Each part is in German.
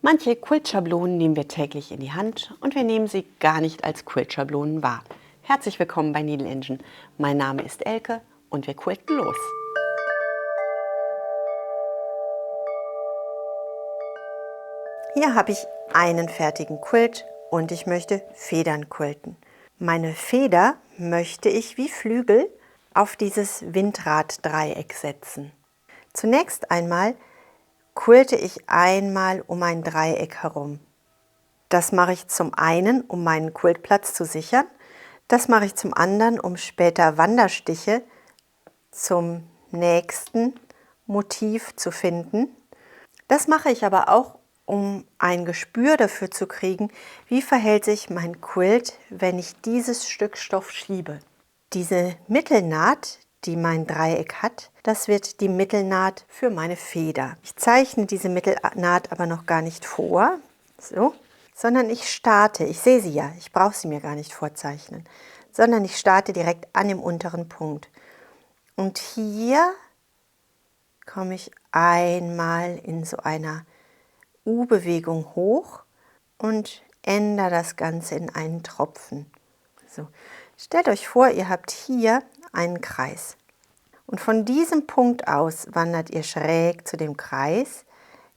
Manche Quiltschablonen nehmen wir täglich in die Hand und wir nehmen sie gar nicht als Quiltschablonen wahr. Herzlich willkommen bei Needle Engine. Mein Name ist Elke und wir quilten los. Hier habe ich einen fertigen Quilt und ich möchte Federn quilten. Meine Feder möchte ich wie Flügel auf dieses Windraddreieck setzen. Zunächst einmal quilte ich einmal um ein Dreieck herum. Das mache ich zum einen, um meinen Quiltplatz zu sichern. Das mache ich zum anderen, um später Wanderstiche zum nächsten Motiv zu finden. Das mache ich aber auch, um ein Gespür dafür zu kriegen, wie verhält sich mein Quilt, wenn ich dieses Stück Stoff schiebe. Diese Mittelnaht, die mein Dreieck hat, das wird die Mittelnaht für meine Feder. Ich zeichne diese Mittelnaht aber noch gar nicht vor, so, sondern ich starte. Ich sehe sie ja, ich brauche sie mir gar nicht vorzeichnen, sondern ich starte direkt an dem unteren Punkt. Und hier komme ich einmal in so einer U-Bewegung hoch und ändere das Ganze in einen Tropfen. So. Stellt euch vor, ihr habt hier einen Kreis. Und von diesem Punkt aus wandert ihr schräg zu dem Kreis.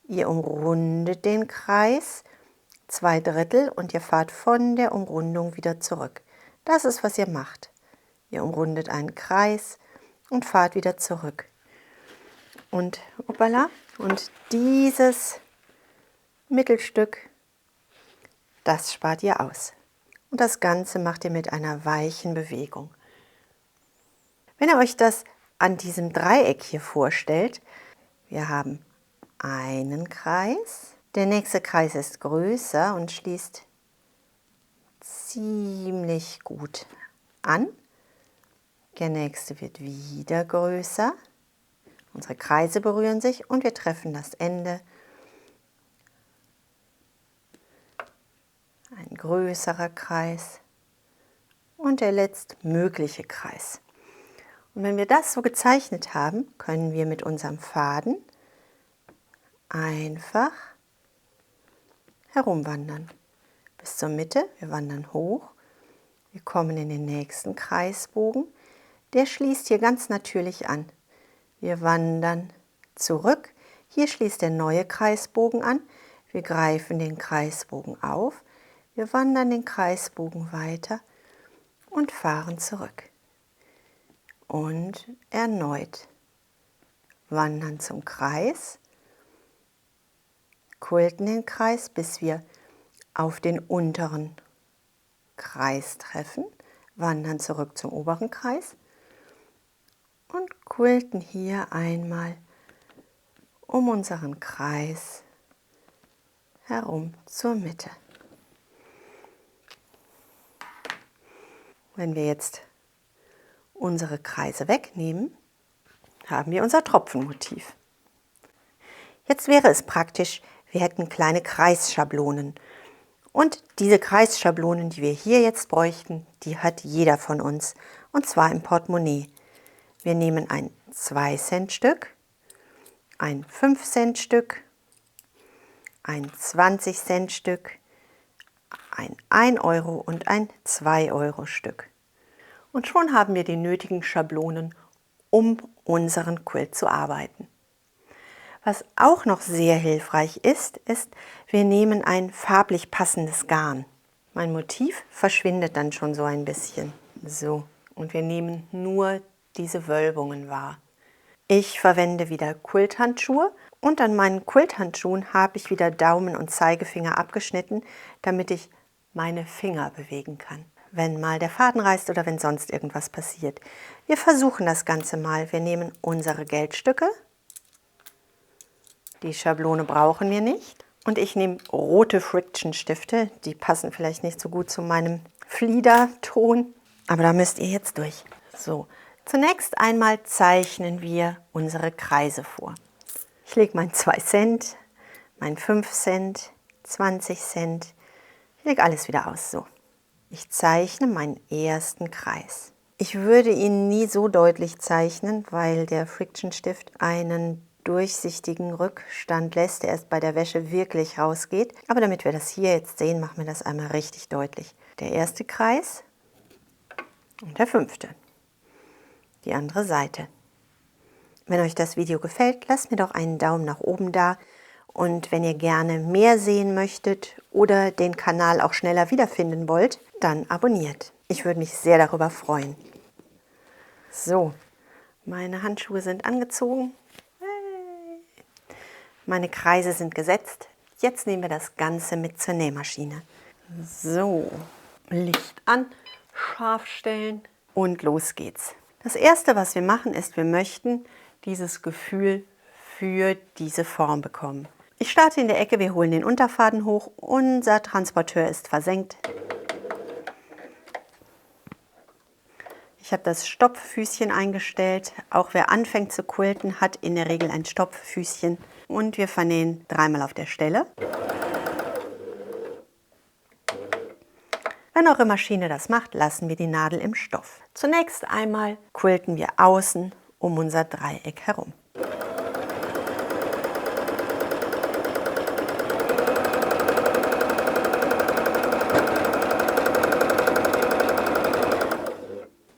Ihr umrundet den Kreis 2/3 und ihr fahrt von der Umrundung wieder zurück. Das ist, was ihr macht. Ihr umrundet einen Kreis und fahrt wieder zurück. Und, hoppala, und dieses Mittelstück, das spart ihr aus. Und das Ganze macht ihr mit einer weichen Bewegung. Wenn ihr euch das an diesem Dreieck hier vorstellt, wir haben einen Kreis, der nächste Kreis ist größer und schließt ziemlich gut an. Der nächste wird wieder größer. Unsere Kreise berühren sich und wir treffen das Ende. Ein größerer Kreis und der letztmögliche Kreis. Und wenn wir das so gezeichnet haben, können wir mit unserem Faden einfach herumwandern. Bis zur Mitte, wir wandern hoch, wir kommen in den nächsten Kreisbogen. Der schließt hier ganz natürlich an. Wir wandern zurück, hier schließt der neue Kreisbogen an. Wir greifen den Kreisbogen auf, wir wandern den Kreisbogen weiter und fahren zurück. Und erneut wandern zum Kreis, quilten den Kreis, bis wir auf den unteren Kreis treffen, wandern zurück zum oberen Kreis und quilten hier einmal um unseren Kreis herum zur Mitte. Wenn wir jetzt unsere Kreise wegnehmen, haben wir unser Tropfenmotiv. Jetzt wäre es praktisch, wir hätten kleine Kreisschablonen. Und diese Kreisschablonen, die wir hier jetzt bräuchten, die hat jeder von uns. Und zwar im Portemonnaie. Wir nehmen ein 2-Cent-Stück, ein 5-Cent-Stück, ein 20-Cent-Stück, ein 1 € und ein 2-Euro-Stück. Und schon haben wir die nötigen Schablonen, um unseren Quilt zu arbeiten. Was auch noch sehr hilfreich ist, wir nehmen ein farblich passendes Garn. Mein Motiv verschwindet dann schon so ein bisschen. So, und wir nehmen nur diese Wölbungen wahr. Ich verwende wieder Quilthandschuhe und an meinen Quilthandschuhen habe ich wieder Daumen und Zeigefinger abgeschnitten, damit ich meine Finger bewegen kann, wenn mal der Faden reißt oder wenn sonst irgendwas passiert. Wir versuchen das Ganze mal. Wir nehmen unsere Geldstücke. Die Schablone brauchen wir nicht. Und ich nehme rote Friction-Stifte. Die passen vielleicht nicht so gut zu meinem Fliederton, aber da müsst ihr jetzt durch. So, zunächst einmal zeichnen wir unsere Kreise vor. Ich lege mein 2 Cent, mein 5 Cent, 20 Cent. Ich lege alles wieder aus. So. Ich zeichne meinen ersten Kreis. Ich würde ihn nie so deutlich zeichnen, weil der Friction-Stift einen durchsichtigen Rückstand lässt, der erst bei der Wäsche wirklich rausgeht. Aber damit wir das hier jetzt sehen, machen wir das einmal richtig deutlich. Der erste Kreis und der 5. Die andere Seite. Wenn euch das Video gefällt, lasst mir doch einen Daumen nach oben da. Und wenn ihr gerne mehr sehen möchtet oder den Kanal auch schneller wiederfinden wollt, dann abonniert. Ich würde mich sehr darüber freuen. So, meine Handschuhe sind angezogen. Meine Kreise sind gesetzt. Jetzt nehmen wir das Ganze mit zur Nähmaschine. So, Licht an, scharf stellen und los geht's. Das erste, was wir machen, ist, wir möchten dieses Gefühl für diese Form bekommen. Ich starte in der Ecke, wir holen den Unterfaden hoch, unser Transporteur ist versenkt. Ich habe das Stopffüßchen eingestellt. Auch wer anfängt zu quilten, hat in der Regel ein Stopffüßchen. Und wir vernähen dreimal auf der Stelle. Wenn eure Maschine das macht, lassen wir die Nadel im Stoff. Zunächst einmal quilten wir außen um unser Dreieck herum.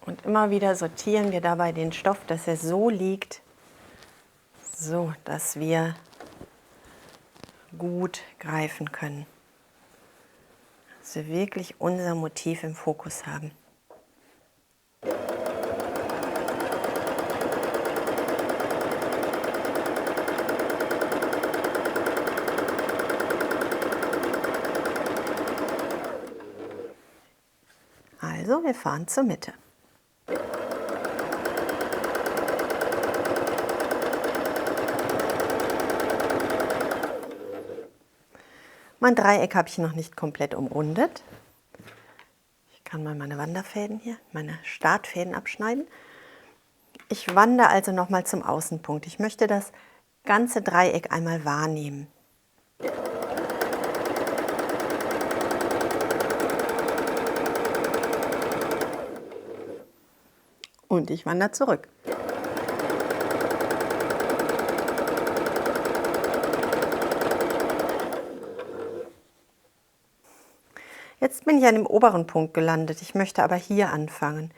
Und immer wieder sortieren wir dabei den Stoff, dass er so liegt, so dass wir gut greifen können. Dass wir wirklich unser Motiv im Fokus haben. Also, wir fahren zur Mitte. Mein Dreieck habe ich noch nicht komplett umrundet. Ich kann mal meine Wanderfäden hier, meine Startfäden abschneiden. Ich wandere also nochmal zum Außenpunkt. Ich möchte das ganze Dreieck einmal wahrnehmen. Und ich wandere zurück. Jetzt bin ich an dem oberen Punkt gelandet. Ich möchte aber hier anfangen.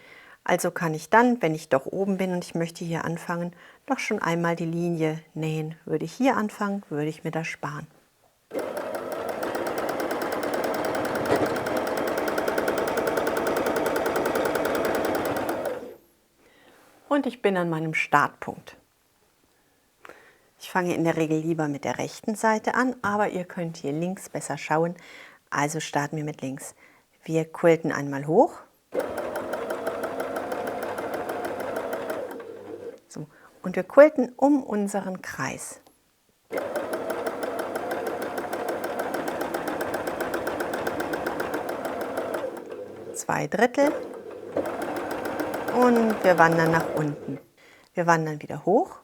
Also kann ich dann, wenn ich doch oben bin und ich möchte hier anfangen, doch schon einmal die Linie nähen. Würde ich hier anfangen, würde ich mir das sparen. Und ich bin an meinem Startpunkt. Ich fange in der Regel lieber mit der rechten Seite an, aber ihr könnt hier links besser schauen. Also starten wir mit links. Wir quilten einmal hoch. So, und wir quilten um unseren Kreis. Zwei Drittel. Und wir wandern nach unten. Wir wandern wieder hoch.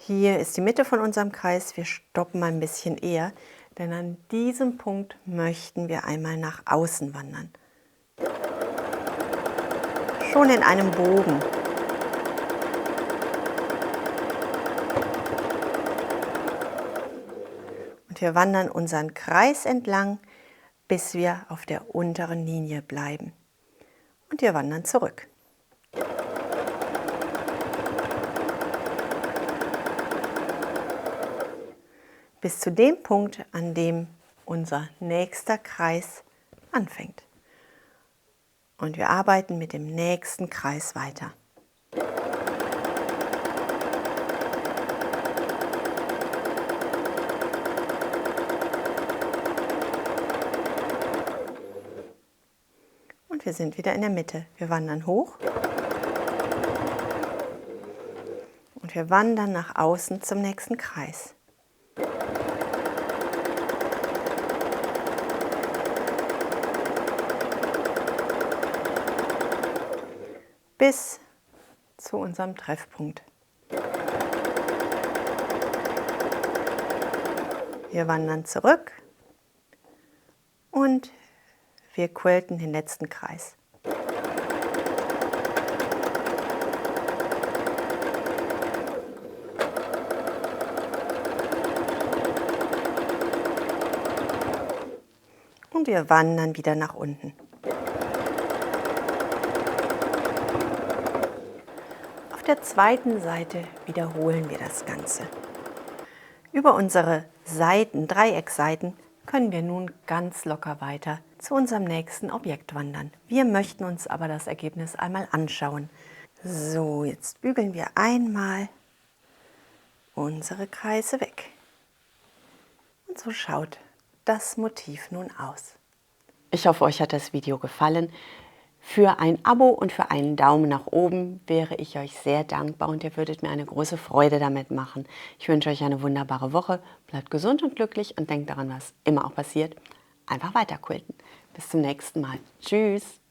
Hier ist die Mitte von unserem Kreis. Wir stoppen ein bisschen eher, denn an diesem Punkt möchten wir einmal nach außen wandern. Schon in einem Bogen. Und wir wandern unseren Kreis entlang, bis wir auf der unteren Linie bleiben. Und wir wandern zurück. Bis zu dem Punkt, an dem unser nächster Kreis anfängt. Und wir arbeiten mit dem nächsten Kreis weiter. Und wir sind wieder in der Mitte. Wir wandern hoch. Und wir wandern nach außen zum nächsten Kreis. Bis zu unserem Treffpunkt. Wir wandern zurück und wir quilten den letzten Kreis. und wir wandern wieder nach unten. Auf der zweiten Seite wiederholen wir das Ganze. Über unsere Seiten, Dreiecksseiten, können wir nun ganz locker weiter zu unserem nächsten Objekt wandern. Wir möchten uns aber das Ergebnis einmal anschauen. So, jetzt bügeln wir einmal unsere Kreise weg. Und so schaut das Motiv nun aus. Ich hoffe, euch hat das Video gefallen. Für ein Abo und für einen Daumen nach oben wäre ich euch sehr dankbar und ihr würdet mir eine große Freude damit machen. Ich wünsche euch eine wunderbare Woche, bleibt gesund und glücklich und denkt daran, was immer auch passiert, einfach weiter quilten. Bis zum nächsten Mal. Tschüss!